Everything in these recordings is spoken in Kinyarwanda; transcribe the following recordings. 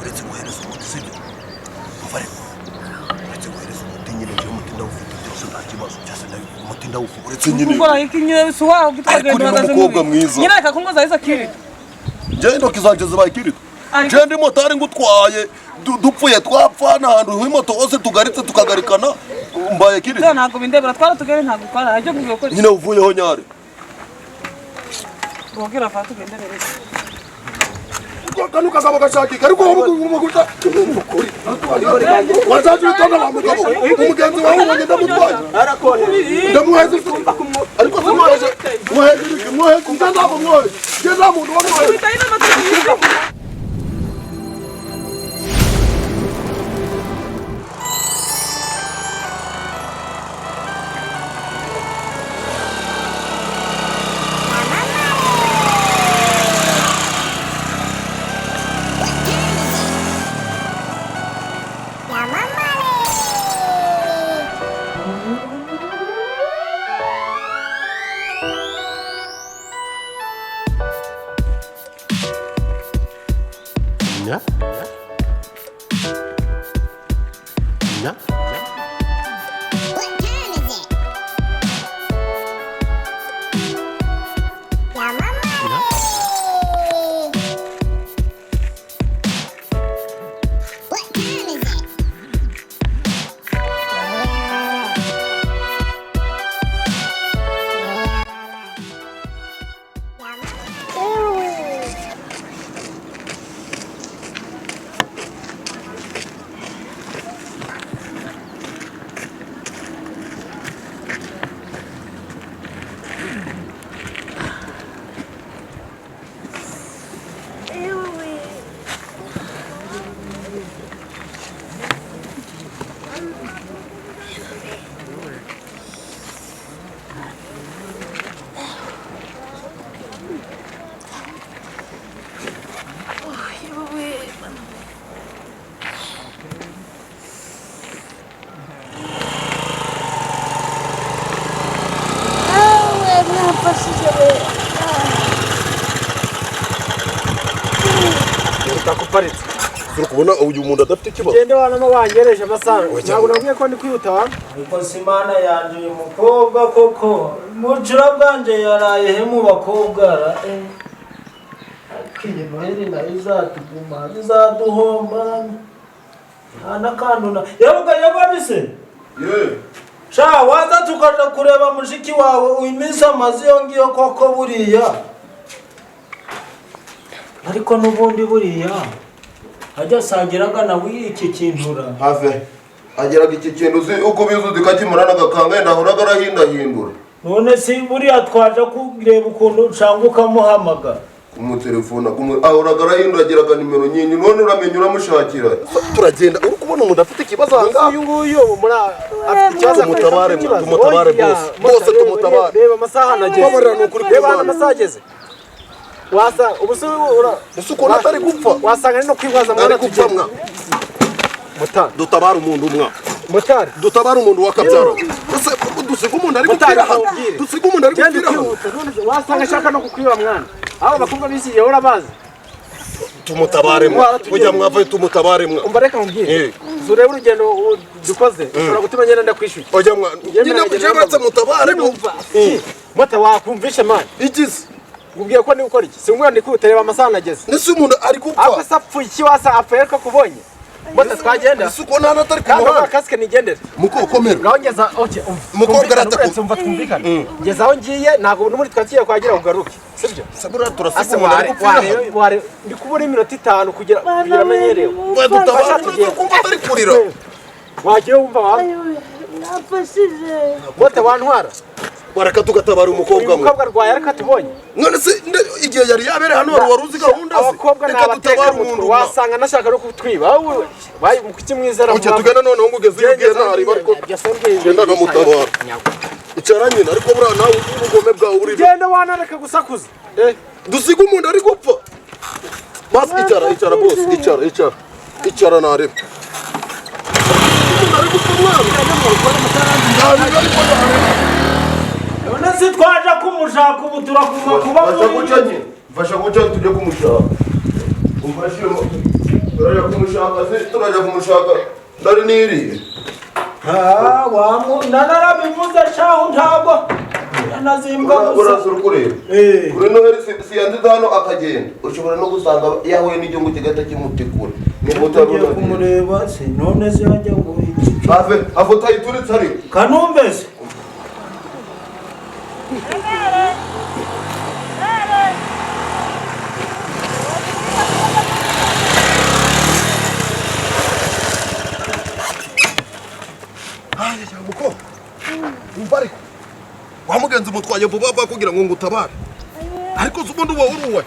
uretse guhereza umuti sibyo muvare uretse guhereza umuti nyine njye umuti ndawufite byose nta kibazo cyase umuti ndawufite uretse nyine ukora iki nyine si waho gitwagenda hagaze umukobwa mwiza nyine reka kungoza hizo kirito njye ndoki zanje zibaye kirito njye ndi motari ngutwaye dupfuye twapfa n'ahantu h'imoto hose tugaritse tukagarikana mbaye kirito ntabwo bindebera twaratugere ntabwo ukora ajyo kuvuga ko nyine uvuyeho nyare ubwira fa tugenderere kanu kagabo gashakika ariko umuguta umukuri wazaje utonda wa mugabo umugenzi wawe ngenda mutwaye arakone ndamuheze ariko sumuheze muheze kumtanda abo mwoye geza muntu wa mwoye Takuparitse. Kubona uyu muntu adafite kibazo. Gende wana no wangereje amasaro. Ntabwo nabwiye ko ndi kwihuta wa. Ariko simana yanje uyu mukobwa koko. Mucura bwanje yaraye he mu bakobwa. Akiye noheri na izatuguma, izaduhomba. Ana kanduna. Yababise. Sha waza tukaja kureba mushiki wawe uyimisa amazi yongiyo koko buriya. Ariko nubundi buriya ajya sagiraga nawe iki kintura have ageraga iki kintu uzi uko bizuzi kakimurana gakanga ndahoraga arahindahindura none si buriya twaje kureba ukuntu ucanguka muhamaga umutelefona ahoraga arahindagiraga nimero nyinyi none uramenye uramushakira turagenda uri kubona umuntu afite ikibazo hanga uyu nguyu muri afite ikibazo tumutabare bose tumutabare reba amasaha nageze reba amasaha ageze wasa ubusura usuko natari gupfa wasanga no kwigwaza mwana tujamwa Motari dutabara umuntu umwa Motari dutabara umuntu wakabyara ese dusiga umuntu ari gupfira dusiga umuntu ari gupfira wasanga shaka no kukwiba mwana aba bakobwa bisiye urabazi tumutabare ujya mwava tumutabare mwa umva reka mbwire zureba urugendo dukoze ushobora gutuma nyene ndakwishyuye ujya mwa nyine kujeratse mutabare Mota wakumvisha man igize ubwiye ko ni ukora iki simubona ndi kutereba amasaha nageze nese umuntu ari gupfa ako sapfu iki wasa apfuye ko kubonye Mota twagenda nese uko nana atari ku muhanda kasike nigendere muko komera ngawongeza okay mukobwa arata umva twumvikana ngeza aho ngiye ntago n'umuri twakiye kwagira ugaruke sibyo sabura turasiga umuntu ari gupfira ware ndi kubura iminota 5 kugira amenyerewe dutabara kumva atari kurira wagiye wumva wa nafashije Mota wantwara baraka tugatabara umukobwa umukobwa rwaye ariko tubonye none se igihe yari yabere hano wari uzi gahunda ze abakobwa n'abateka umuntu wasanga nashaka no kutwiba wowe bayi mukuki mwizera uke tugenda none ngo ugeze igihe ntari bariko genda no mutabara icara nyine ariko bura nawe ubugome bwawe uri genda wanareka gusakuza dusiga umuntu ari gupfa bas icara boss icara narebe umuntu ari gupfa mwana none twaje kumushaka ubu turakuma kuba mfasha guca tujye kumushaka umfashire turajya kumushaka ndari niri narabivuze shaho ntabwo nazimbwa urasura kureba kuri noheri siyanziza hano akagenda ushobora no gusanga yahuye n'igihungu kigahita kimutikura ugiye kumureba se none se yajya ngo afota yituritse ariko kanumve se umva wamugenzi mutwaye vuba vuba kugira ngo ngutabare ariko ubundi uba uruwe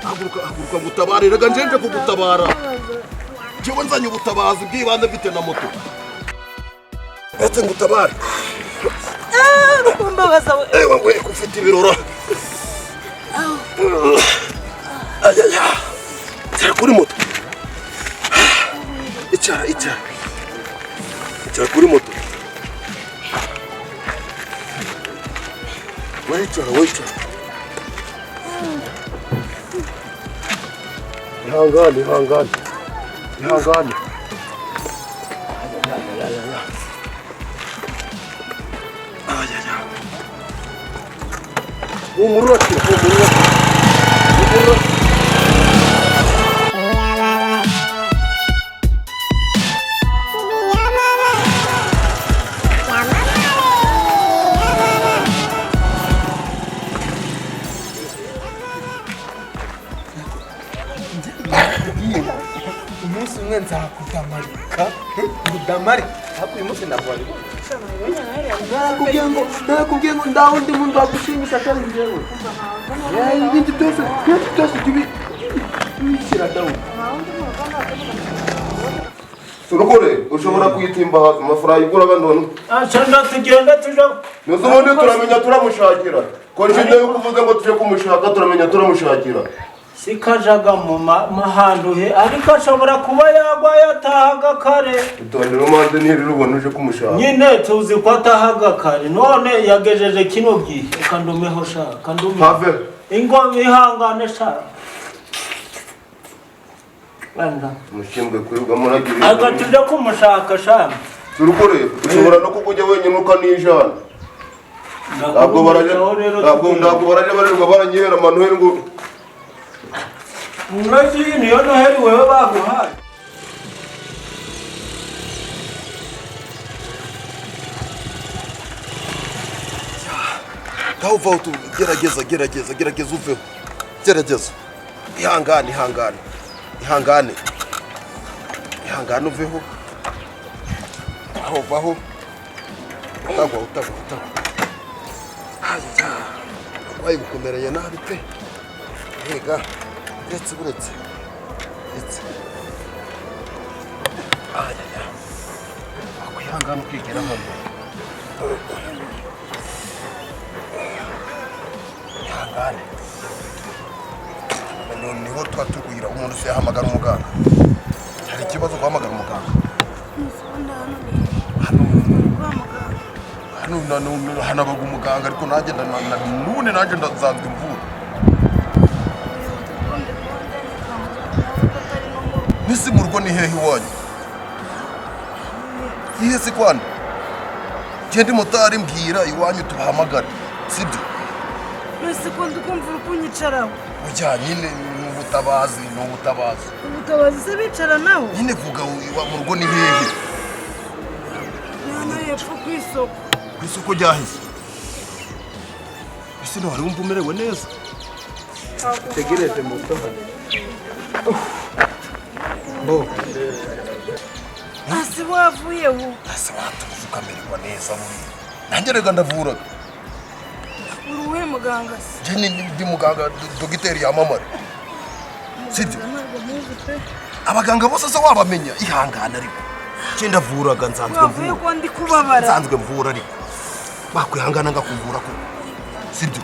haguruka ngutabare rega njenje kugutabara jewe nzanye ubutabazi bw'ibanze mfite na moto etse ngutabare ewe ufite ibirora ayaya tera kuri moto icara kuri moto wicara ihangane humura umunsi umwe nzakudamarika ngudamari ariko uyu munsi ndarwari nakubwiye ngo ndaho ndi muntu wagushimisha atari njyewe ibindi byose tubishyira dawu surukure ushobora kuyitimba hasi amafaranga igura none acanda tugenda tuja nuko ubundi turamenya turamushakira ko njye yo kuvuga ngo tuje kumushaka turamenya turamushakira sikajaga mu mahandu he ariko ashobora kuba yagwa yatahaga kare itondera umande ntiri rubona uje kumushaka nyine tuzi ko atahaga kare none yagejeje kino gihe kandumeho shaka kandume have ingo ihangane shaka banda mushimbwe kwibwa muragira agatuje kumushaka shaka surukure ushobora no kukujya wenyine ukanijana ntabwo baraje barirwa baranyihera manuheri ngo Muraji niyo noheri wewe baguhaye Gaho utu gerageza uveho gerageza ihangane uveho aho vaho utagwa wayi gukomereye nabi pe yega uretse akwihangana ukigera hano ihangane niho twatukugira umuntu se yahamagara umuganga hari ikibazo guhamagara umuganga hano abaga umuganga ariko nanjye none nanjye nzanzwe imvura nisi mu rugo ni hehe iwanyu ihe si kwanda genda Motari mbwira iwanyu tubahamagara sibyo Nese ko ndikumva ukunyicaraho ujya nyine ubutabazi se bicara nawe nyine vuga mu rugo ni hehe Nana yepfo ku isoko ryahise ese no wari wumva umerewe neza tegereje moto bo Asi wavuye ubu ase watuze ukamererwa neza muri nanjye rega ndavuraga uruwe muganga se je ndi muganga dogiteri yamamara sibyo abaganga bose se wabamenya ihangana ariko je ndavuraga wavuye ko ndi kubabara nsanzwe mvura ariko bakwihangana ngakuvura ko sibyo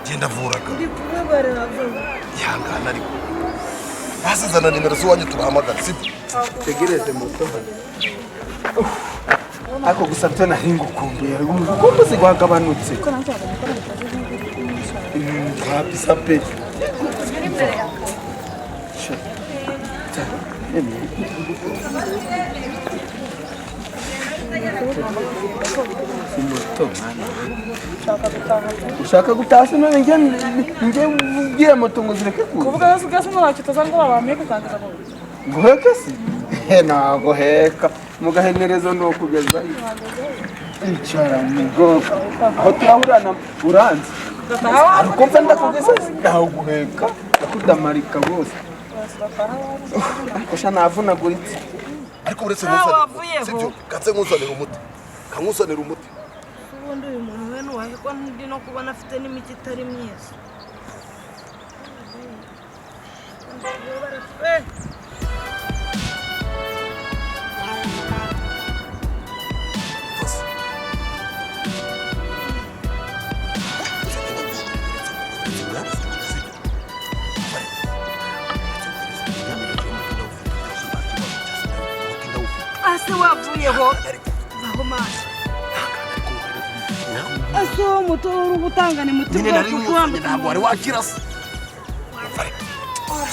je ndavuraga ndi kubabara ihangana ariko basizana nimero z'iwanyu tubahamagara sibyo tegereje moto ariko gusa byo nahinga ukumbuye ukumbu zigwagabanutse kabisa pe ushaka gutasa none njye ugiye moto ngo zireke kuvuga gasi ngo kitazangura bameke kangira ngo guheka si ntago heka mugahenerezo no kugeza icara mugo aho turahurana uranzi ariko mfa ndakugeza ntaho guheka ndakudamarika bose akosha navunaguritse ariko uretse nk'usane sibyo gatse nk'usanira umuti kangusanira umuti ubundi uyu muntu we nuwahekwa ndi no kubona afite n'imiti itari myiza ase wavuyeho vaho maso ase umutoro gutanga ni mutima kukwamba ntabwo wari wakirasa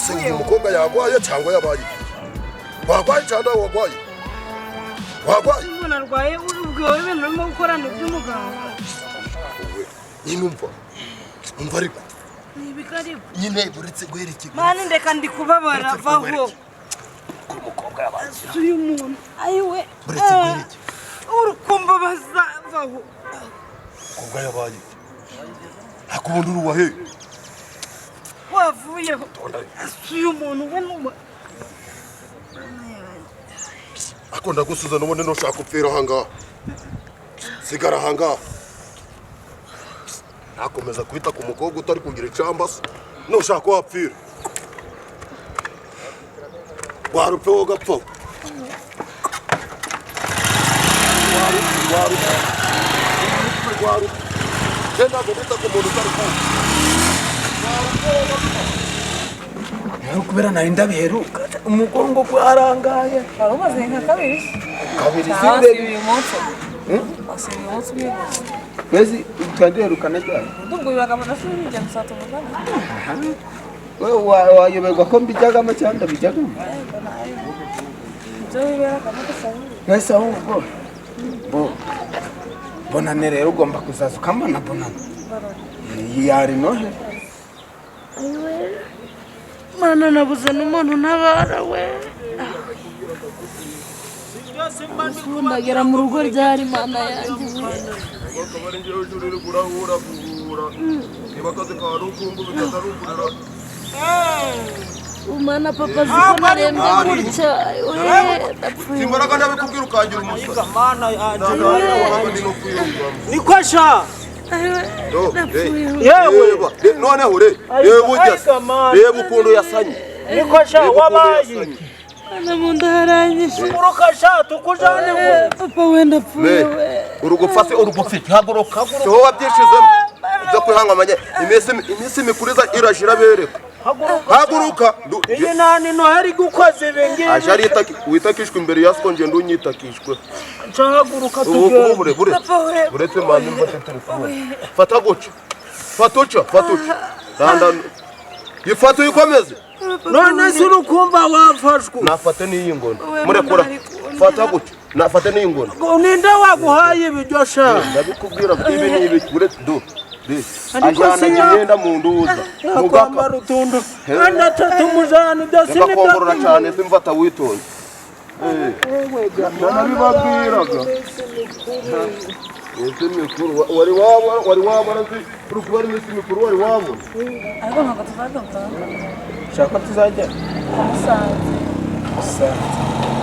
se umukobwa yagwaye cyangwa yabaye wagwaye cyangwa wagwaye umuntu arwaye ubwiwe ibintu urimo gukorana iby'umuganga nyine umva ariko nibikaribu nyine buretse guherekera mani ndeka ndi kubabara vaho umukobwa yabaye uyu muntu ayiwe buretse guherekera urukumva bazavaho umukobwa yabaye akubundi uruwahe wavuyeho uyu muntu we numa akunda gusuza nubone no shaka upfira hanga sigara hanga nakomeza kwita ku mukobwa utari kugira icamba no shaka wapfira warupfe wo gapfa waru tenda gobita ku muntu utari ku kubera nari ndabiheruka umugongo gwarangaye barumaze nka kabiri sinde uyu munsi uyu munsi umwe bezi twandiherukana cyane ndubwo bibagamo nashuri njya gusata umugana wewe wayoberwa ko mbijagamo cyangwa bijagamo ibyo bibera kamutasaba nese ahubwo bonane rero ugomba kuzaza ukambona bonane yari nohe mana nabuze n'umuntu ntabara we ndagera mu rugo ryari mana yanjye bakabari ngiye ujurire kurahura niba kaze karu kumbu bitatarugura umana papa ziko narembye gutya we simbaraga ndabikubwira ukangira umusa mana yanjye niko sha yewe noneho reba ugeze reba ukuntu yasanye niko sha wabaye ana munda haranyishe uruka sha tukujane ngo papa we ndapfuye we urugufase urugufite haguruka so wabyishizemo byo kwihangamanye iminsi mikuriza irashira bereka haguruka iyi nani no hari gukoze benge ajari witakishwe imbere yasko nje ndunyitakishwe haguruka tugere buretse mani mfate telefone fata gocha fatocha randa ifato yikomeze none se urukumva wafashwe nafate niyi ngono murekura fata gocha nafate niyi ngono ninde waguhaye ibyo sha ndabikubwira ibi ni ibi buretse do ajana ngenda mu nduza mugaka rutundu anda tatumujana dasini bakongorora cyane simfata witonze nabibabwiraga ese mikuru wari wabona urukubari n'isi mikuru wari wabona ariko ntabwo tuzaga mutanga shaka tuzajya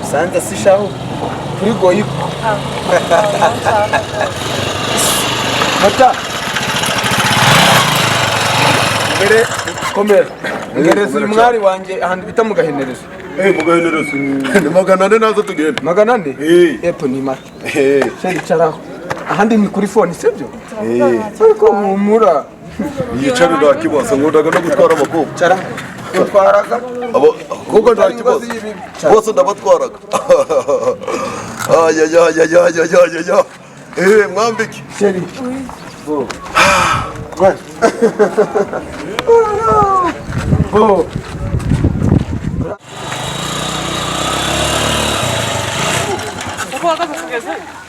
Musanze si shaho kuri goyiko mata mbere komera ngereza uyu mwari wanjye ahantu bita mu gahenerezo mugahenerezo ni 400 nazo tugenda 400 epo ni make cyari caraho ahandi ni kuri phone sibyo ariko humura yicare ndakibaza ngodaga no gutwara abakobwa cara utwaraga abo kuko ndakibaza bose ndabatwaraga ya mwambiki seri Oh.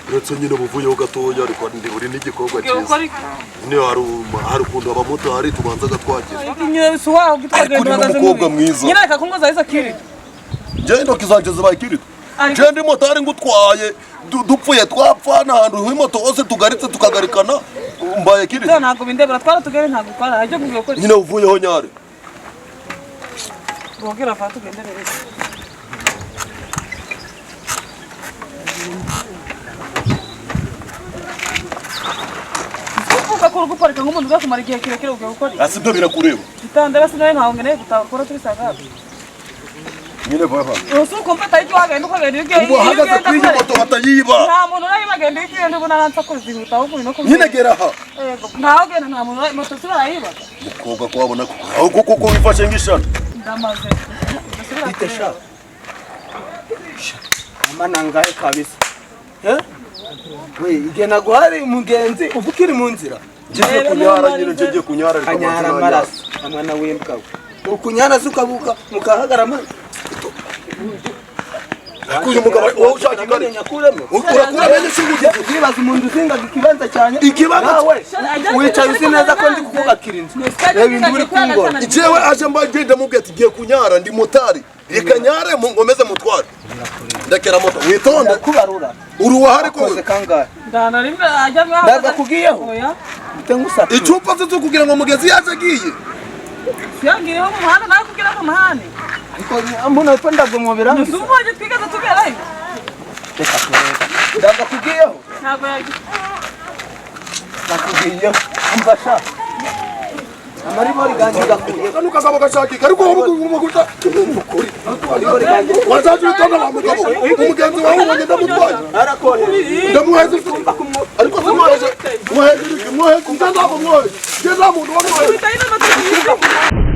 uretse nyine buvuyeho gatoya ariko ndi uri n'igikorwa cyiza nyine hari ukuntu abamotari tubanzaga twagera ariko ni n'umukobwa mwiza nyine reka kungoza izo kirito njye intoki zanjye zibaye kirito njye ndi motari ngutwaye dupfuye twapfana ahantu h'imoto hose tugaritse tukagarikana mbaye kirito ntabwo bindebera twara tugere ntabwo twara ajyo kuvuga ko nyine uvuyeho nyare bogera fa tugenderere ko guparika nk'umuntu uzakumara igihe kirekire ugiye gukora asi byo birakureba itandara sinaye ntawe ngeneye gutakora turi sagaga nyine baba usuko mpata icyo wagenda ukagenda igihe ubu hagaze kuri iyi moto batayiba nta muntu urayibagenda igihe ndubona nansa ko zihuta ahubwo no kumenya nyine gera aha yego ntaho genda nta muntu moto sirayiba mukobwa ko wabona aho kuko wifashe ngishana ndamaze Itesha. Amana ngahe kabisa. We igena guhari umugenzi uvukiri mu nzira. Ngiye kunyara nyine ngiye kunyara kanyara maraso amwana w'imbwa we. Ukunyara sukabuka mukahagarama. Akuye mugabo wowe ushaka ingane nyakuremo. Urakura bene shingiye Bibaza umuntu uzinga ikibanza cyane. Ikibanza nawe wicaye uzi neza ko ndi kukubakira inzu. Reba ibintu uri kungora. Jewe aje mbagenda mubwe ati giye kunyara ndi motari. Reka nyare ngomeze mutware. Ndakera moto witonde kubarura. Uruwahari ko Koze kangahe. ndana rimwe ajya mwa Ndaga kugiyeho. oya Tengusatu. icupa zo kugira ngo mugezi yaje agiye. yangiye mu muhanda nawe kugira mu muhanda Ariko mbona uko ndagumubira. nusubuje twigaza tugerayo Ndaga kugiyeho. ntabwo yagiye Nakugiyeho. Mbasha. Amaribori ganjye gakuye. Kanu kagabo gashaki kariko umuguta umukuri. Wazaje utonda wa mugabo. Umugenzi wawe ubonye ndamutwaye. Ndamuheze ariko simuheze. Muheze ndaza kumwoye. Ngeza muntu wa mwoye. bitayina no